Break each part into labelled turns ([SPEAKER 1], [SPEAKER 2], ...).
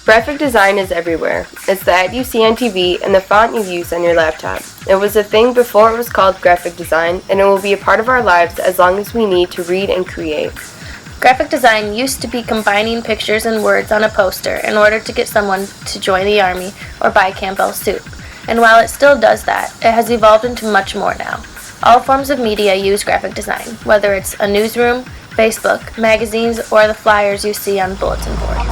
[SPEAKER 1] Graphic design is everywhere. It's the ad you see on TV and the font you use on your laptop. It was a thing before it was called graphic design, and it will be a part of our lives as long as we need to read and create.
[SPEAKER 2] Graphic design used to be combining pictures and words on a poster in order to get someone to join the army or buy Campbell's soup. And while it still does that, it has evolved into much more now. All forms of media use graphic design, whether it's a newsroom, Facebook, magazines, or the flyers you see on bulletin boards.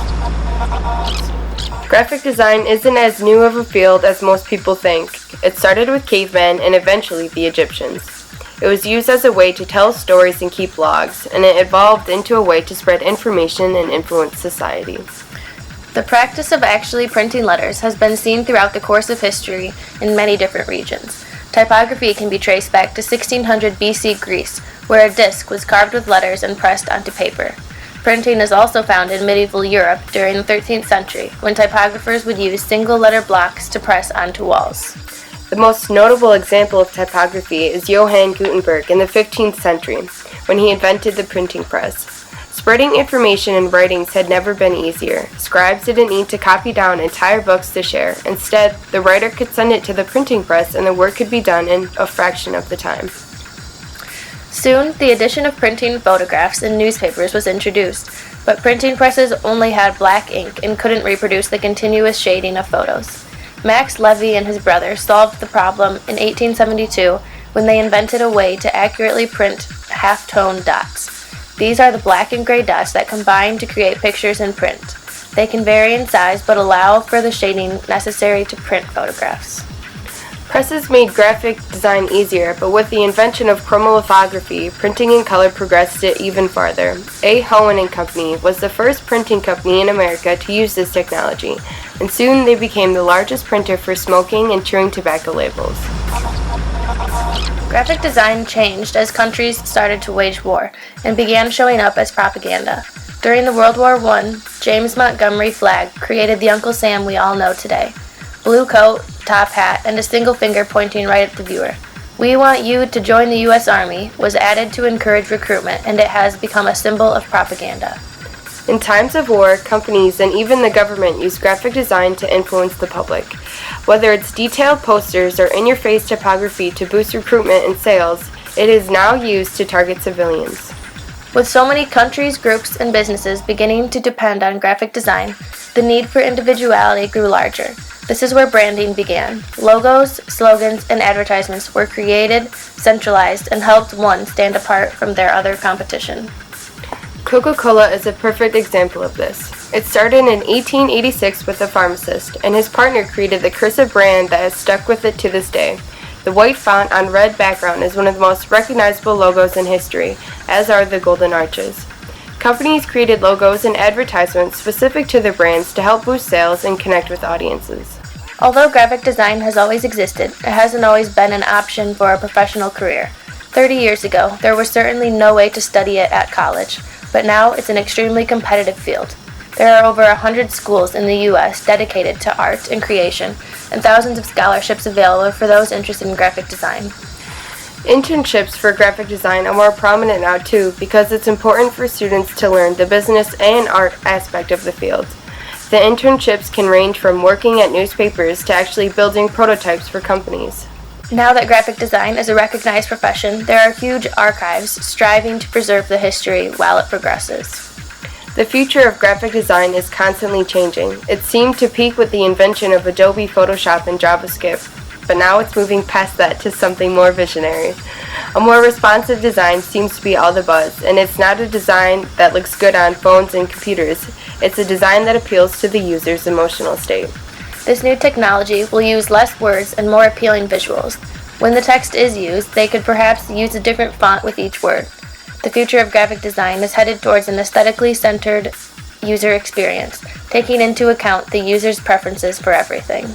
[SPEAKER 1] Graphic design isn't as new of a field as most people think. It started with cavemen and eventually the Egyptians. It was used as a way to tell stories and keep logs, and it evolved into a way to spread information and influence society.
[SPEAKER 2] The practice of actually printing letters has been seen throughout the course of history in many different regions. Typography can be traced back to 1600 BC Greece, where a disc was carved with letters and pressed onto paper. Printing is also found in medieval Europe during the 13th century, when typographers would use single-letter blocks to press onto walls.
[SPEAKER 1] The most notable example of typography is Johann Gutenberg in the 15th century, when he invented the printing press. Spreading information in writings had never been easier. Scribes didn't need to copy down entire books to share. Instead, the writer could send it to the printing press and the work could be done in a fraction of the time.
[SPEAKER 2] Soon, the addition of printing photographs in newspapers was introduced, but printing presses only had black ink and couldn't reproduce the continuous shading of photos. Max Levy and his brother solved the problem in 1872 when they invented a way to accurately print half-tone dots. These are the black and gray dots that combine to create pictures in print. They can vary in size but allow for the shading necessary to print photographs.
[SPEAKER 1] Presses made graphic design easier, but with the invention of chromolithography, printing in color progressed it even farther. A. Hohen and Company was the first printing company in America to use this technology, and soon they became the largest printer for smoking and chewing tobacco labels.
[SPEAKER 2] Graphic design changed as countries started to wage war and began showing up as propaganda. During the World War I, James Montgomery Flagg created the Uncle Sam we all know today. Blue coat, top hat, and a single finger pointing right at the viewer. "We want you to join the U.S. Army" was added to encourage recruitment, and it has become a symbol of propaganda.
[SPEAKER 1] In times of war, companies and even the government use graphic design to influence the public. Whether it's detailed posters or in-your-face typography to boost recruitment and sales, it is now used to target civilians.
[SPEAKER 2] With so many countries, groups, and businesses beginning to depend on graphic design, the need for individuality grew larger. This is where branding began. Logos, slogans, and advertisements were created, centralized, and helped one stand apart from their other competition.
[SPEAKER 1] Coca-Cola is a perfect example of this. It started in 1886 with a pharmacist, and his partner created the cursive brand that has stuck with it to this day. The white font on red background is one of the most recognizable logos in history, as are the golden arches. Companies created logos and advertisements specific to their brands to help boost sales and connect with audiences.
[SPEAKER 2] Although graphic design has always existed, it hasn't always been an option for a professional career. 30 years ago, there was certainly no way to study it at college, but now it's an extremely competitive field. There are over 100 schools in the U.S. dedicated to art and creation, and thousands of scholarships available for those interested in graphic design.
[SPEAKER 1] Internships for graphic design are more prominent now too because it's important for students to learn the business and art aspect of the field. The internships can range from working at newspapers to actually building prototypes for companies.
[SPEAKER 2] Now that graphic design is a recognized profession, there are huge archives striving to preserve the history while it progresses.
[SPEAKER 1] The future of graphic design is constantly changing. It seemed to peak with the invention of Adobe Photoshop and JavaScript, but now it's moving past that to something more visionary. A more responsive design seems to be all the buzz, and it's not a design that looks good on phones and computers. It's a design that appeals to the user's emotional state.
[SPEAKER 2] This new technology will use less words and more appealing visuals. When the text is used, they could perhaps use a different font with each word. The future of graphic design is headed towards an aesthetically centered user experience, taking into account the user's preferences for everything.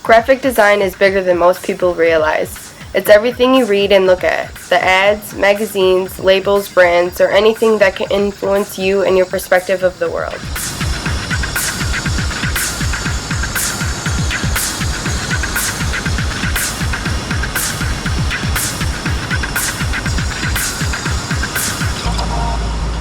[SPEAKER 1] Graphic design is bigger than most people realize. It's everything you read and look at. The ads, magazines, labels, brands, or anything that can influence you and your perspective of the world.